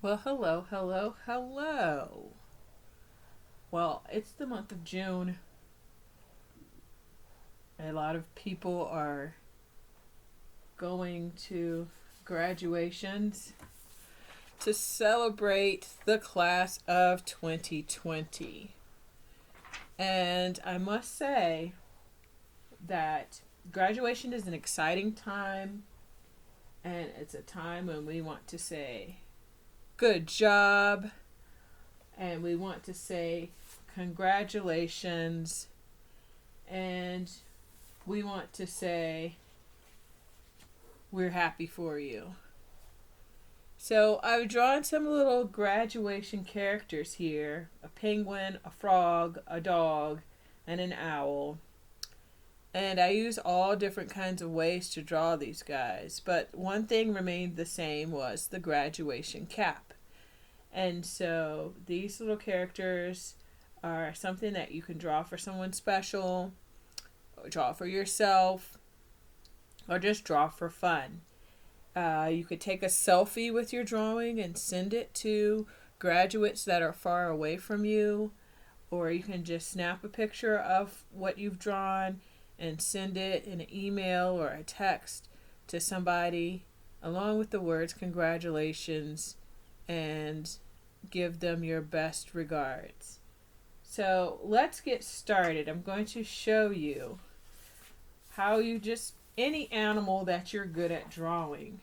Well, hello, hello, hello. Well, it's the month of June. A lot of people are going to graduations to celebrate the class of 2020. And I must say that graduation is an exciting time, and it's a time when we want to say, good job, and we want to say, congratulations, and we want to say we're happy for you. So I've drawn some little graduation characters here: a penguin, a frog, a dog, and an owl. And I use all different kinds of ways to draw these guys, but one thing remained the same, was the graduation cap. And so these little characters are something that you can draw for someone special, or draw for yourself, or just draw for fun. You could take a selfie with your drawing and send it to graduates that are far away from you, or you can just snap a picture of what you've drawn and send it in an email or a text to somebody along with the words congratulations, and give them your best regards. So let's get started. I'm going to show you how you just any animal that you're good at drawing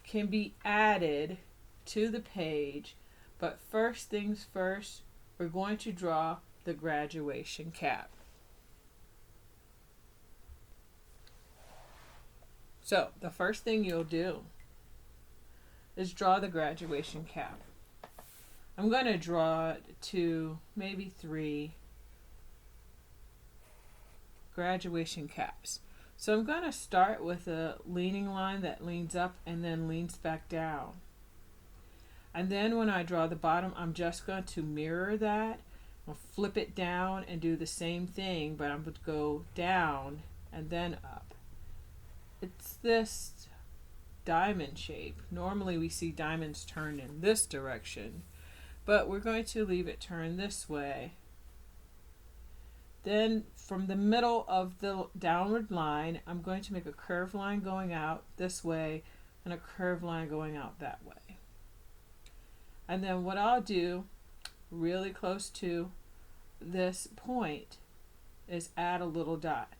can be added to the page. But first things first, we're going to draw the graduation cap. So the first thing you'll do is draw the graduation cap. I'm going to draw 2, maybe 3 graduation caps. So I'm going to start with a leaning line that leans up and then leans back down. And then when I draw the bottom, I'm just going to mirror that. I'll flip it down and do the same thing, but I'm going to go down and then up. It's this diamond shape. Normally we see diamonds turned in this direction, but we're going to leave it turned this way. Then from the middle of the downward line, I'm going to make a curved line going out this way and a curved line going out that way. And then what I'll do, really close to this point, is add a little dot.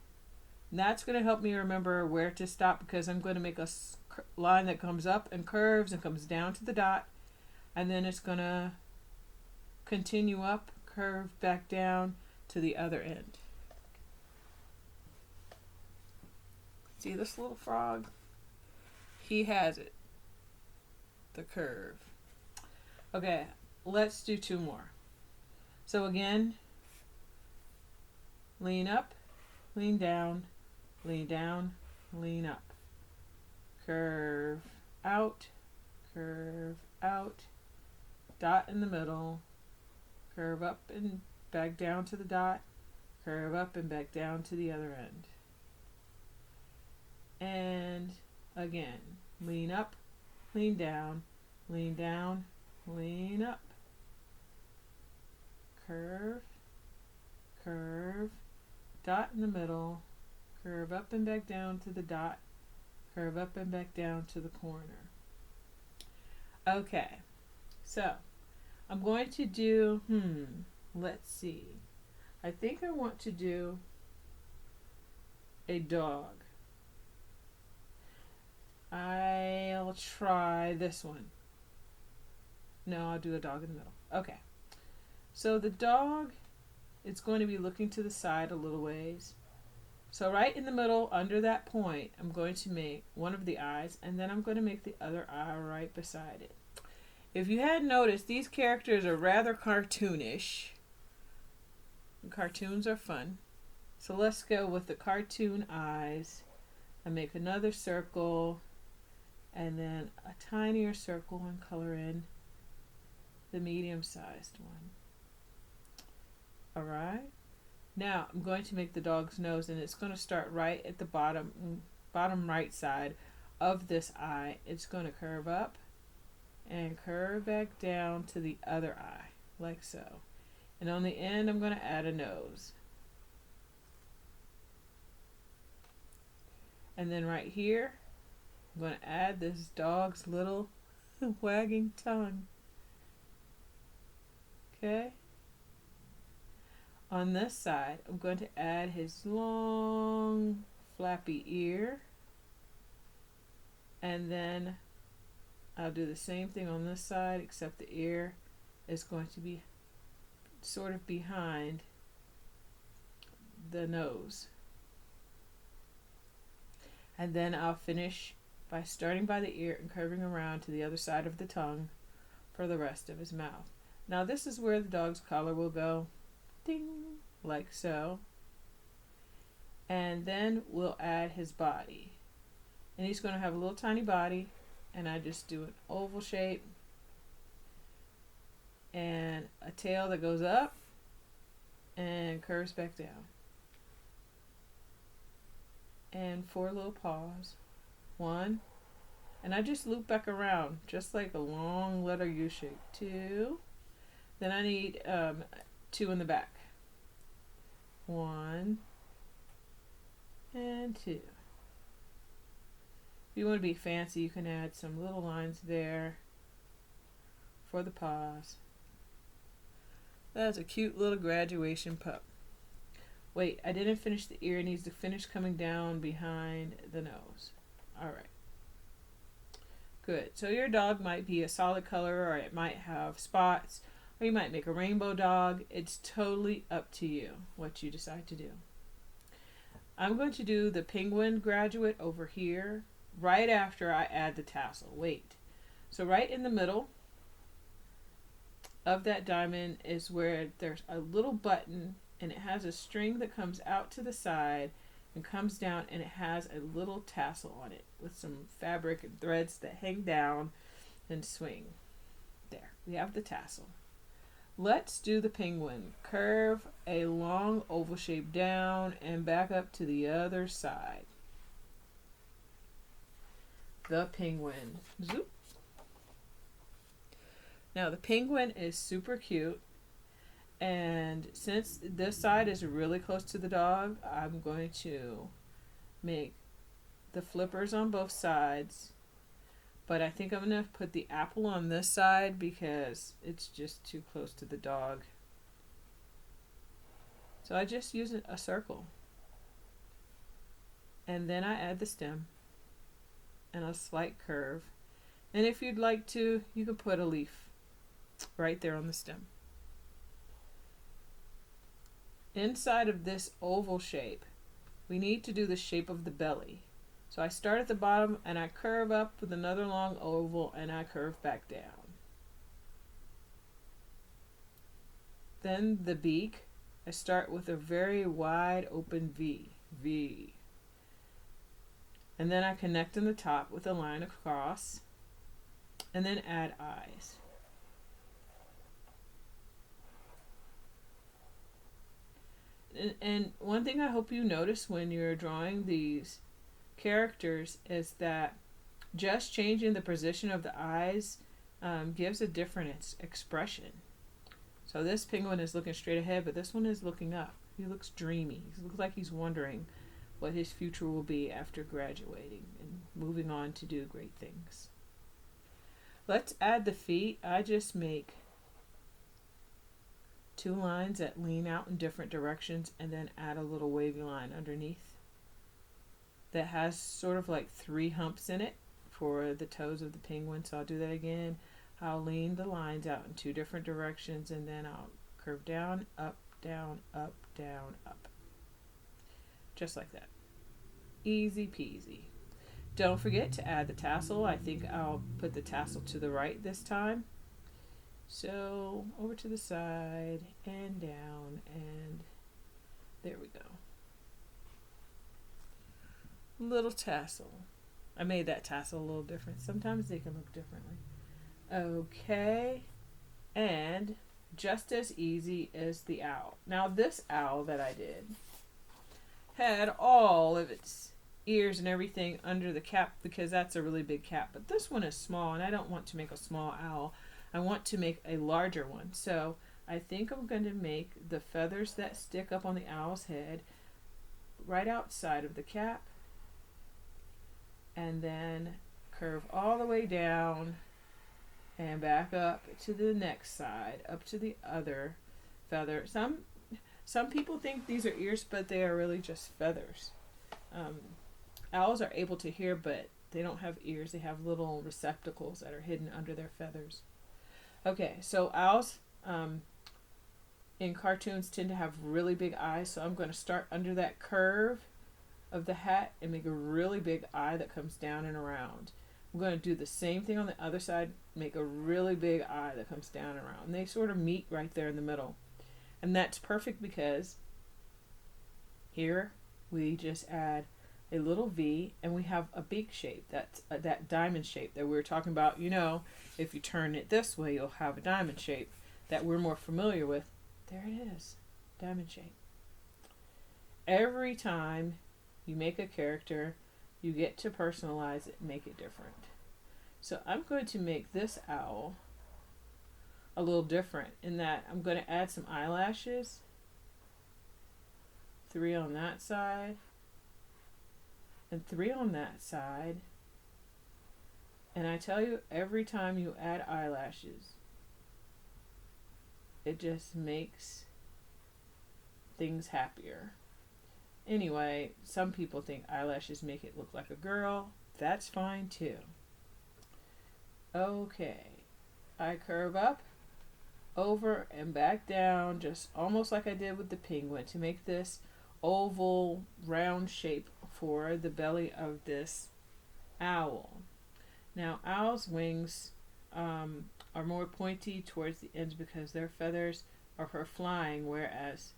And that's going to help me remember where to stop, because I'm going to make a line that comes up and curves and comes down to the dot, and then it's going to continue up, curve back down to the other end. See this little frog? He has it. The curve. Okay, let's do 2 more. So again, lean up, lean down, lean down, lean up. Curve out, dot in the middle, curve up and back down to the dot, curve up and back down to the other end. And again, lean up, lean down, lean down, lean up. Curve, dot in the middle, curve up and back down to the dot, curve up and back down to the corner. Okay, so I'm going to do, let's see. I think I want to do a dog. I'll try this one. No, I'll do a dog in the middle. Okay. So the dog is going to be looking to the side a little ways. So right in the middle, under that point, I'm going to make one of the eyes, and then I'm going to make the other eye right beside it. If you hadn't noticed, these characters are rather cartoonish. Cartoons are fun. So let's go with the cartoon eyes and make another circle, and then a tinier circle and color in the medium-sized one. Alright, now I'm going to make the dog's nose, and it's going to start right at the bottom right side of this eye. It's going to curve up and curve back down to the other eye, like so. And on the end, I'm going to add a nose. And then right here, I'm going to add this dog's little wagging tongue. Okay? On this side, I'm going to add his long flappy ear. And then I'll do the same thing on this side, except the ear is going to be sort of behind the nose. And then I'll finish by starting by the ear and curving around to the other side of the tongue for the rest of his mouth. Now this is where the dog's collar will go. Ding! Like so. And then we'll add his body. And he's going to have a little tiny body. And I just do an oval shape. And a tail that goes up and curves back down. And 4 little paws. 1. And I just loop back around, just like a long letter U shape. 2. Then I need 2 in the back. 1 and 2. If you want to be fancy, you can add some little lines there for the paws. That's a cute little graduation pup. Wait, I didn't finish the ear. It needs to finish coming down behind the nose. Alright. Good. So your dog might be a solid color, or it might have spots, or you might make a rainbow dog. It's totally up to you what you decide to do. I'm going to do the penguin graduate over here right after I add the tassel. Wait. So right in the middle of that diamond is where there's a little button, and it has a string that comes out to the side and comes down, and it has a little tassel on it with some fabric and threads that hang down and swing. There, we have the tassel. Let's do the penguin. Curve a long oval shape down and back up to the other side. The penguin. Zoop. Now the penguin is super cute, and since this side is really close to the dog, I'm going to make the flippers on both sides, but I think I'm going to put the apple on this side because it's just too close to the dog. So I just use a circle, and then I add the stem and a slight curve, and if you'd like to, you can put a leaf right there on the stem. Inside of this oval shape, we need to do the shape of the belly. So I start at the bottom and I curve up with another long oval, and I curve back down. Then the beak, I start with a very wide open V. And then I connect in the top with a line across, and then add eyes. And one thing I hope you notice when you're drawing these characters is that just changing the position of the eyes gives a different expression. So this penguin is looking straight ahead, but this one is looking up. He looks dreamy. He looks like he's wondering what his future will be after graduating and moving on to do great things. Let's add the feet. I just make 2 lines that lean out in different directions, and then add a little wavy line underneath that has sort of like 3 humps in it for the toes of the penguin. So I'll do that again. I'll lean the lines out in 2 different directions, and then I'll curve down, up, down, up, down, up. Just like that. Easy peasy. Don't forget to add the tassel. I think I'll put the tassel to the right this time. So over to the side and down, and there we go. Little tassel. I made that tassel a little different. Sometimes they can look differently. Okay. And just as easy as the owl. Now this owl that I did had all of its ears and everything under the cap because that's a really big cap. But this one is small, and I don't want to make a small owl. I want to make a larger one. So I think I'm going to make the feathers that stick up on the owl's head right outside of the cap, and then curve all the way down and back up to the next side, up to the other feather. Some people think these are ears, but they are really just feathers. Owls are able to hear, but they don't have ears. They have little receptacles that are hidden under their feathers. Okay, so owls in cartoons tend to have really big eyes, so I'm going to start under that curve of the hat and make a really big eye that comes down and around. I'm going to do the same thing on the other side, make a really big eye that comes down and around. And they sort of meet right there in the middle. And that's perfect because here we just add a little V and we have a beak shape. That's that diamond shape that we were talking about. You know, if you turn it this way, you'll have a diamond shape that we're more familiar with. There it is, diamond shape. Every time you make a character, you get to personalize it and make it different. So I'm going to make this owl a little different in that I'm going to add some eyelashes. 3 on that side and 3 on that side. And I tell you, every time you add eyelashes, it just makes things happier. Anyway, some people think eyelashes make it look like a girl. That's fine too. Okay, I curve up, over, and back down, just almost like I did with the penguin, to make this oval, round shape for the belly of this owl. Now, owls' wings are more pointy towards the ends because their feathers are for flying, whereas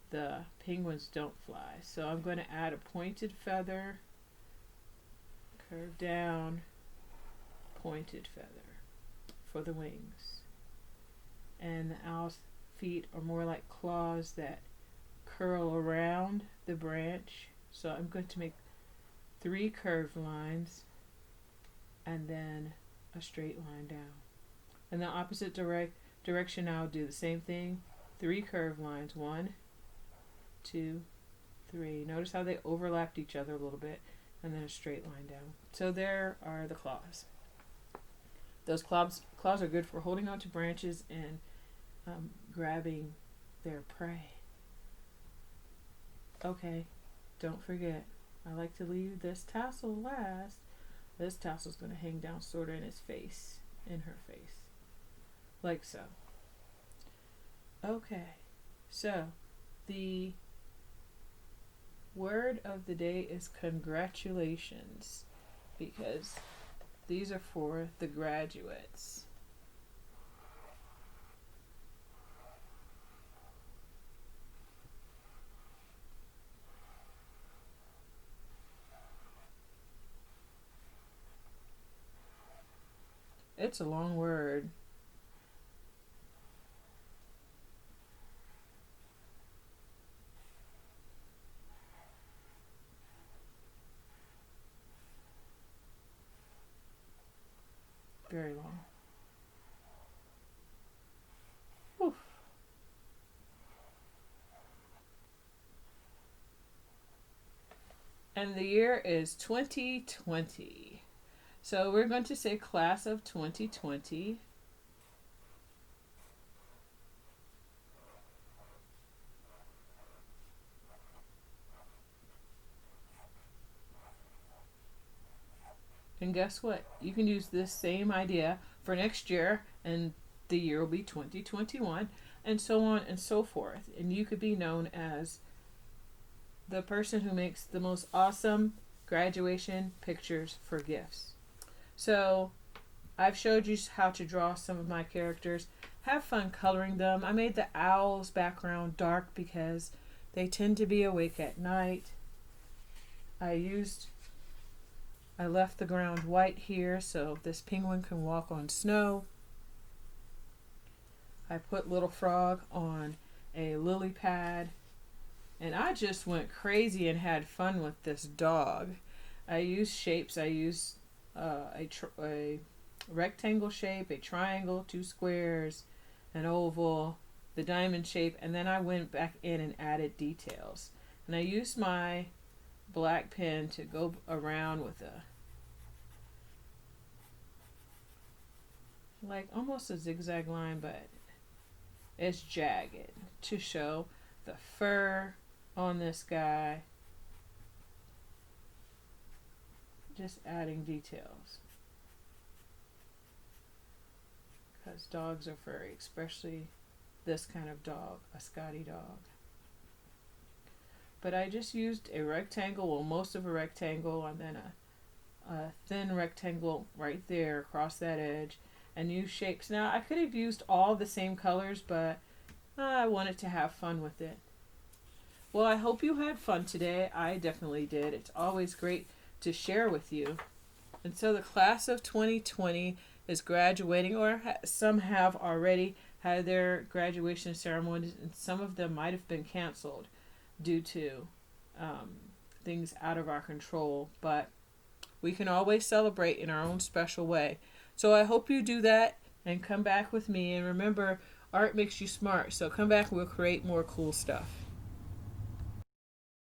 the penguins don't fly. So I'm going to add a pointed feather, curve down, pointed feather for the wings. And the owl's feet are more like claws that curl around the branch. So I'm going to make 3 curved lines and then a straight line down. In the opposite direction, I'll do the same thing. 3 curved lines. 1, 2, 3. Notice how they overlapped each other a little bit, and then a straight line down. So there are the claws. Those claws are good for holding onto branches and grabbing their prey. Okay, don't forget, I like to leave this tassel last. This tassel's going to hang down sort of in his face, in her face, like so. Okay, so the word of the day is congratulations, because these are for the graduates. It's a long word. Very long. Whew. And the year is 2020. So we're going to say class of 2020. And guess what? You can use this same idea for next year, and the year will be 2021, and so on and so forth. And you could be known as the person who makes the most awesome graduation pictures for gifts. So I've showed you how to draw some of my characters. Have fun coloring them. I made the owl's background dark because they tend to be awake at night. I left the ground white here so this penguin can walk on snow. I put Little Frog on a lily pad. And I just went crazy and had fun with this dog. I use shapes. I use a rectangle shape, a triangle, two squares, an oval, the diamond shape, and then I went back in and added details. And I used my black pen to go around with a, like almost a zigzag line, but it's jagged to show the fur on this guy. Just adding details. Because dogs are furry, especially this kind of dog, a Scotty dog. But I just used a rectangle, well, most of a rectangle, and then a thin rectangle right there across that edge, and use shapes. Now, I could have used all the same colors, but I wanted to have fun with it. Well, I hope you had fun today. I definitely did. It's always great to share with you. And so the class of 2020 is graduating, or some have already had their graduation ceremonies, and some of them might have been canceled due to things out of our control. But we can always celebrate in our own special way. So I hope you do that and come back with me. And remember, art makes you smart. So come back and we'll create more cool stuff.